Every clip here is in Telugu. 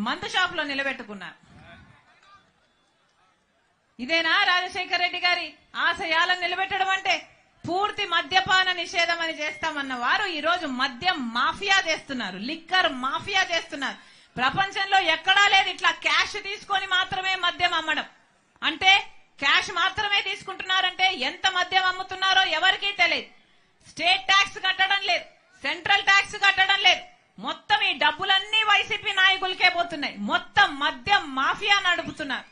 మందు షాపులో నిలబెట్టుకున్నారు. ఇదేనా రాజశేఖర రెడ్డి గారి ఆశయాలను నిలబెట్టడం అంటే? పూర్తి మద్యపాన నిషేధం అని చేస్తామన్న వారు ఈ రోజు మద్యం మాఫియా చేస్తున్నారు, లిక్కర్ మాఫియా చేస్తున్నారు. ప్రపంచంలో ఎక్కడా లేదు ఇట్లా క్యాష్ తీసుకొని మాత్రమే మద్యం అమ్మడం. అంటే క్యాష్ మాత్రమే తీసుకుంటున్నారంటే ఎంత మద్యం అమ్ముతున్నారో ఎవరికీ తెలియదు. స్టేట్ ట్యాక్స్ కట్టడం లేదు, సెంట్రల్ ట్యాక్స్ కట్టడం లేదు. మొత్తం ఈ డబ్బులన్నీ వైసీపీ నాయకులకే పోతున్నాయి. మొత్తం మద్యం మాఫియా నడుపుతున్నారు.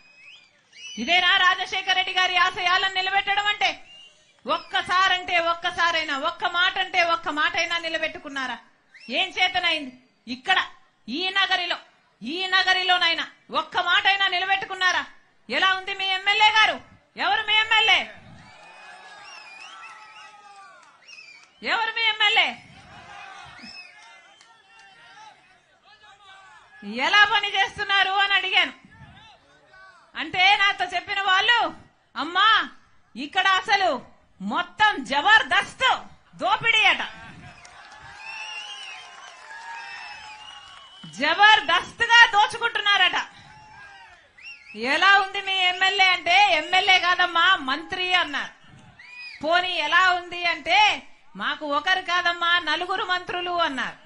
ఇదేనా రాజశేఖర రెడ్డి గారి ఆశయాలను నిలబెట్టడం అంటే? ఒక్కసారైనా ఒక్క మాట అంటే ఒక్క మాట అయినా నిలబెట్టుకున్నారా? ఏం చేతనైంది? ఇక్కడ ఈ నగరిలోనైనా ఒక్క మాట అయినా నిలబెట్టుకున్నారా? ఎలా ఉంది మీ ఎమ్మెల్యే గారు? ఎవరు మీ ఎమ్మెల్యే? ఎవరు మీ ఎమ్మెల్యే? ఎలా పని చేస్తున్నారు అని అడిగాను. అంటే నాతో చెప్పిన వాళ్ళు, అమ్మా ఇక్కడ అసలు మొత్తం జబర్దస్త్ దోపిడీ అట, జబర్దస్త్ గా దోచుకుంటున్నారట. ఎలా ఉంది మీ ఎమ్మెల్యే అంటే, ఎమ్మెల్యే కాదమ్మా మంత్రి అన్నారు. పోనీ ఎలా ఉంది అంటే, మాకు ఒకరు కాదమ్మా 4 మంత్రులు అన్నారు.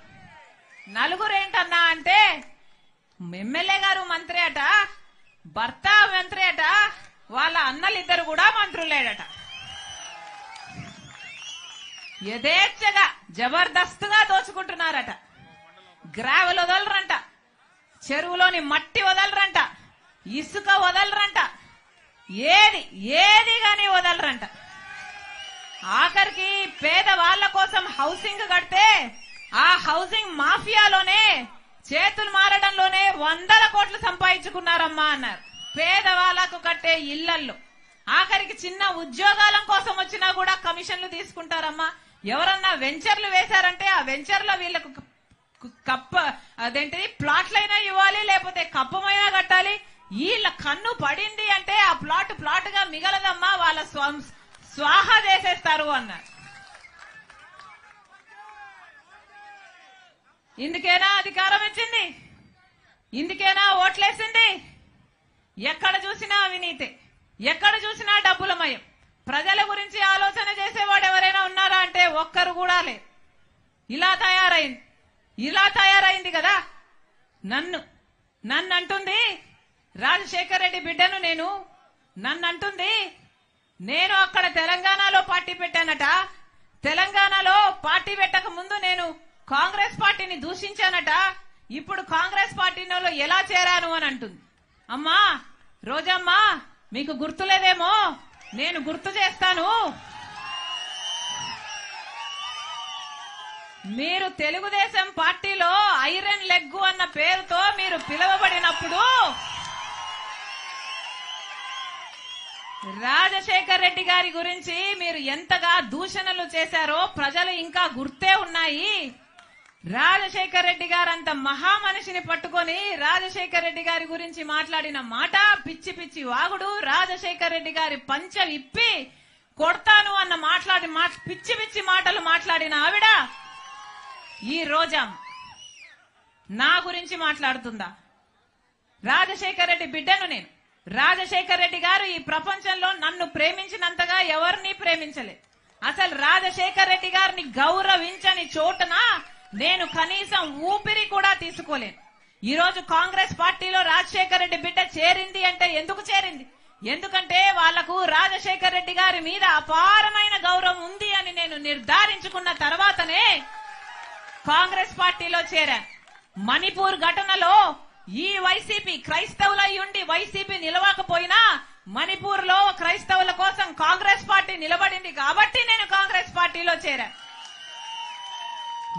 4 ఏంటన్నా అంటే, ఎమ్మెల్యే గారు మంత్రి అట, భర్త మంత్రి అట, వాళ్ళ అన్నలిద్దరు కూడా మంత్రులేడట. యథేచ్ఛగా జబర్దస్తుగా దోచుకుంటున్నారట. గ్రావెల్ వదలరంట, చెరువులోని మట్టి వదలరంట, ఇసుక వదలరంట, ఏది గాని వదలరంట. ఆఖరికి పేద వాళ్ల కోసం హౌసింగ్ కడితే ఆ హౌసింగ్ మాఫియాలోనే చేతులు మారడంలోనే 100 కోట్లు సంపాదించుకున్నారమ్మా అన్నారు. పేదవాళ్లకు కట్టే ఇళ్లల్లో ఆఖరికి చిన్న ఉద్యోగాల కోసం వచ్చినా కూడా కమిషన్లు తీసుకుంటారమ్మా. ఎవరన్నా వెంచర్లు వేశారంటే ఆ వెంచర్లో వీళ్లకు అదేంటిది ప్లాట్లైనా ఇవ్వాలి, లేకపోతే కప్పమైనా కట్టాలి. వీళ్ళ కన్ను పడింది అంటే ఆ ప్లాట్ గా మిగలదమ్మా, వాళ్ళ స్వాహా చేసేస్తారు అన్నారు. ఇందుకేనా అధికారం ఇచ్చింది? ఇందుకేనా ఓట్లేసింది? ఎక్కడ చూసినా అవినీతి, ఎక్కడ చూసినా డబ్బులమయం. ప్రజల గురించి ఆలోచన చేసేవాడు ఎవరైనా ఉన్నారా అంటే ఒక్కరు కూడా లేదు. ఇలా తయారైంది కదా. నన్ను అంటుంది రాజశేఖర రెడ్డి బిడ్డను నన్ను అంటుంది నేను అక్కడ తెలంగాణలో పార్టీ పెట్టానట, తెలంగాణలో పార్టీ పెట్టక ముందు నేను కాంగ్రెస్ పార్టీని దూషించానట, ఇప్పుడు కాంగ్రెస్ పార్టీలో ఎలా చేరాను అని అంటుంది. అమ్మా రోజమ్మా, మీకు గుర్తులేదేమో, నేను గుర్తు చేస్తాను. మీరు తెలుగుదేశం పార్టీలో ఐరన్ లెగ్ అన్న పేరుతో మీరు పిలువబడినప్పుడు రాజశేఖర రెడ్డి గారి గురించి మీరు ఎంతగా దూషణలు చేశారో ప్రజలు ఇంకా గుర్తే ఉన్నాయి. రాజశేఖర రెడ్డి గారు అంత మహామనిషిని పట్టుకొని రాజశేఖర రెడ్డి గారి గురించి మాట్లాడిన మాట పిచ్చి వాగుడు. రాజశేఖర రెడ్డి గారి పంచ విప్పి కొడతాను అన్న పిచ్చి మాటలు మాట్లాడిన ఆవిడ ఈ రోజా నా గురించి మాట్లాడుతుందా? రాజశేఖర రెడ్డి బిడ్డను నేను. రాజశేఖర రెడ్డి గారు ఈ ప్రపంచంలో నన్ను ప్రేమించినంతగా ఎవరిని ప్రేమించలేదు. అసలు రాజశేఖర రెడ్డి గారిని గౌరవించని చోటున నేను కనీసం ఊపిరి కూడా తీసుకోలేను. ఈ రోజు కాంగ్రెస్ పార్టీలో రాజశేఖర రెడ్డి బిడ్డ చేరింది అంటే ఎందుకు చేరింది? ఎందుకంటే వాళ్లకు రాజశేఖర రెడ్డి గారి మీద అపారమైన గౌరవం ఉంది అని నేను నిర్ధారించుకున్న తర్వాతనే కాంగ్రెస్ పార్టీలో చేరాను. మణిపూర్ ఘటనలో ఈ వైసీపీ క్రైస్తవులయ్యుండి వైసీపీ నిలవకపోయినా మణిపూర్ లో క్రైస్తవుల కోసం కాంగ్రెస్ పార్టీ నిలబడింది కాబట్టి నేను కాంగ్రెస్ పార్టీలో చేరాను.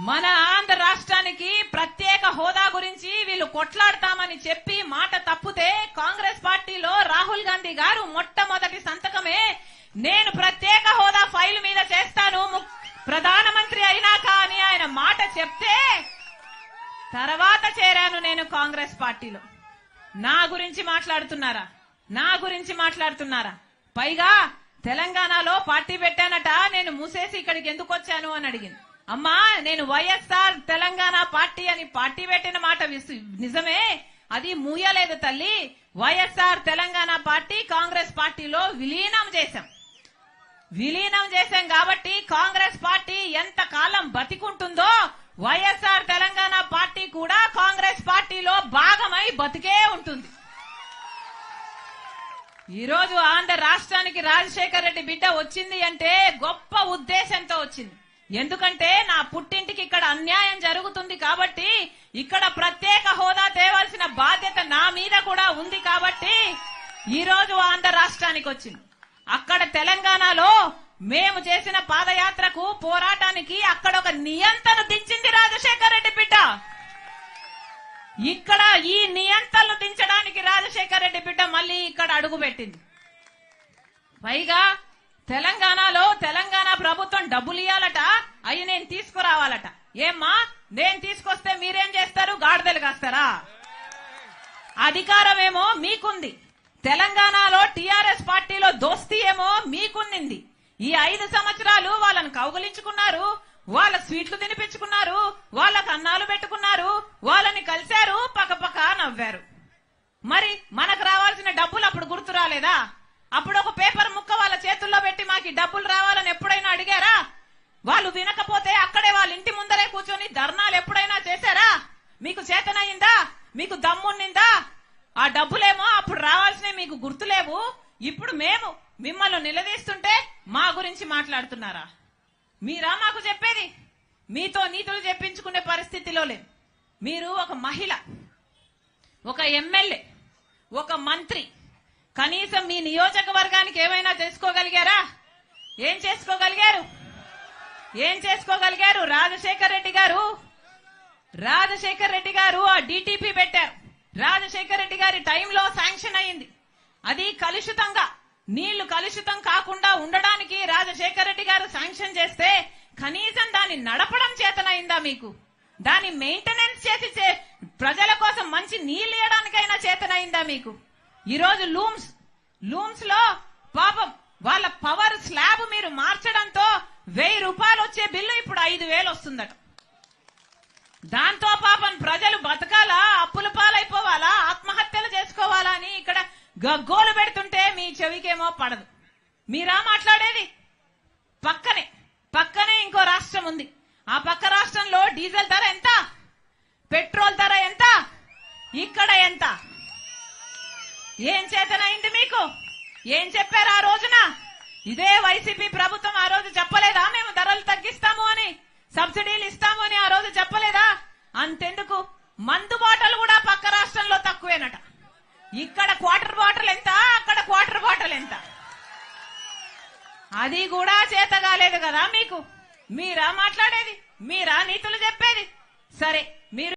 మన ఆంధ్ర రాష్ట్రానికి ప్రత్యేక హోదా గురించి వీళ్ళు కొట్లాడతామని చెప్పి మాట తప్పితే కాంగ్రెస్ పార్టీలో రాహుల్ గాంధీ గారు మొట్టమొదటి సంతకమే నేను ప్రత్యేక హోదా ఫైల్ మీద చేస్తాను ప్రధానమంత్రి అయినాక అని ఆయన మాట చెప్తే తర్వాత చేరాను నేను కాంగ్రెస్ పార్టీలో. నా గురించి మాట్లాడుతున్నారా? పైగా తెలంగాణలో పార్టీ పెట్టానట, నేను మూసేసి ఇక్కడికి ఎందుకు వచ్చాను అని అడిగింది. అమ్మా నేను వైఎస్ఆర్ తెలంగాణ పార్టీ అని పార్టీ పెట్టిన మాట నిజమే, అది మూయలేదు తల్లి. వైఎస్ఆర్ తెలంగాణ పార్టీ కాంగ్రెస్ పార్టీలో విలీనం చేశాం కాబట్టి కాంగ్రెస్ పార్టీ ఎంత కాలం బతికుంటుందో వైఎస్ఆర్ తెలంగాణ పార్టీ కూడా కాంగ్రెస్ పార్టీలో భాగమై బతికే ఉంటుంది. ఈ రోజు ఆంధ్ర రాష్ట్రానికి రాజశేఖర రెడ్డి బిడ్డ వచ్చింది అంటే గొప్ప ఉద్దేశంతో వచ్చింది. ఎందుకంటే నా పుట్టింటికి ఇక్కడ అన్యాయం జరుగుతుంది కాబట్టి ఇక్కడ ప్రత్యేక హోదా తేవాల్సిన బాధ్యత నా మీద కూడా ఉంది కాబట్టి ఈ రోజు ఆంధ్ర రాష్ట్రానికి వచ్చింది. అక్కడ తెలంగాణలో మేము చేసిన పాదయాత్రకు పోరాటానికి అక్కడ ఒక నియంత్రణ దించింది రాజశేఖర రెడ్డి బిడ్డ. ఇక్కడ ఈ నియంత్రణలు దించడానికి రాజశేఖర రెడ్డి బిడ్డ మళ్ళీ ఇక్కడ అడుగు పెట్టింది. పైగా తెలంగాణలో తెలంగాణ ప్రభుత్వం డబ్బులు ఇవ్వాలట, అవి నేను తీసుకురావాలట. ఏమ్మా, నేను తీసుకొస్తే మీరేం చేస్తారు? గాడిదలు కాస్తారా? అధికారం ఏమో మీకుంది, తెలంగాణలో టీఆర్ఎస్ పార్టీలో దోస్తీ ఏమో మీకుంది. ఈ 5 సంవత్సరాలు వాళ్ళని కౌగులించుకున్నారు, వాళ్ళ స్వీట్లు తినిపించుకున్నారు, వాళ్ళకు అన్నాలు పెట్టుకున్నారు, వాళ్ళని కలిశారు, పక్కపక్క నవ్వారు. మరి మనకు రావాల్సిన డబ్బులు అప్పుడు గుర్తు రాలేదా? అప్పుడు ఒక పేపర్ ముక్క వాళ్ళ చేతుల్లో పెట్టి మాకు డబ్బులు రావాలని ఎప్పుడైనా అడిగారా? వాళ్ళు వినకపోతే అక్కడే వాళ్ళ ఇంటి ముందరే కూర్చొని ధర్నాలు ఎప్పుడైనా చేశారా? మీకు చేతనయిందా? మీకు దమ్మున్నిందా? ఆ డబ్బులేమో అప్పుడు రావాల్సినవి మీకు గుర్తులేవు. ఇప్పుడు మేము మిమ్మల్ని నిలదీస్తుంటే మా గురించి మాట్లాడుతున్నారా? మీరా మాకు చెప్పేది? మీతో నీతులు చెప్పించుకునే పరిస్థితిలో లేదు. మీరు ఒక మహిళ, ఒక ఎమ్మెల్యే, ఒక మంత్రి, కనీసం మీ నియోజకవర్గానికి ఏమైనా చేసుకోగలిగారా? ఏం చేసుకోగలిగారు? రాజశేఖర రెడ్డి గారు ఆ డిటిపి పెట్టారు. రాజశేఖర రెడ్డి గారి టైంలో శాంక్షన్ అయింది. అది కలుషితంగా, నీళ్లు కలుషితం కాకుండా ఉండడానికి రాజశేఖర రెడ్డి గారు శాంక్షన్ చేస్తే కనీసం దాన్ని నడపడం చేతనైందా మీకు? దాన్ని మెయింటెనెన్స్ చేసి ప్రజల కోసం మంచి నీళ్లు ఇవ్వడానికైనా చేతనైందా మీకు? ఈరోజు లూమ్స్ లో పాపం వాళ్ళ పవర్ స్లాబ్ మీరు మార్చడంతో 1000 రూపాయలు వచ్చే బిల్లు ఇప్పుడు 5000 వస్తుందట. దాంతో పాపం ప్రజలు బతకాలా, అప్పుల పాలైపోవాలా, ఆత్మహత్యలు చేసుకోవాలా అని ఇక్కడ గగ్గోలు పెడుతుంటే మీ చెవికేమో పడదు. మీరా మాట్లాడేది? పక్కనే ఇంకో రాష్ట్రం ఉంది. ఆ పక్క రాష్ట్రంలో డీజిల్ ధర ఎంత, పెట్రోల్ ధర ఎంత, ఇక్కడ ఎంత? ఏం చేతనైంది మీకు? ఏం చెప్పారు ఆ రోజున? ఇదే వైసీపీ ప్రభుత్వం ఆ రోజు చెప్పలేదా మేము ధరలు తగ్గిస్తాము అని, సబ్సిడీలు ఇస్తాము అని ఆ రోజు చెప్పలేదా? అంతెందుకు, మందు బాటలు కూడా పక్క రాష్ట్రంలో తక్కువేనట. ఇక్కడ క్వార్టర్ బాటిల్ ఎంత, అక్కడ క్వార్టర్ బాటిల్ ఎంత? అది కూడా చేత కాలేదు కదా మీకు? మీరా మాట్లాడేది? మీరా నీతులు చెప్పేది? సరే, మీరు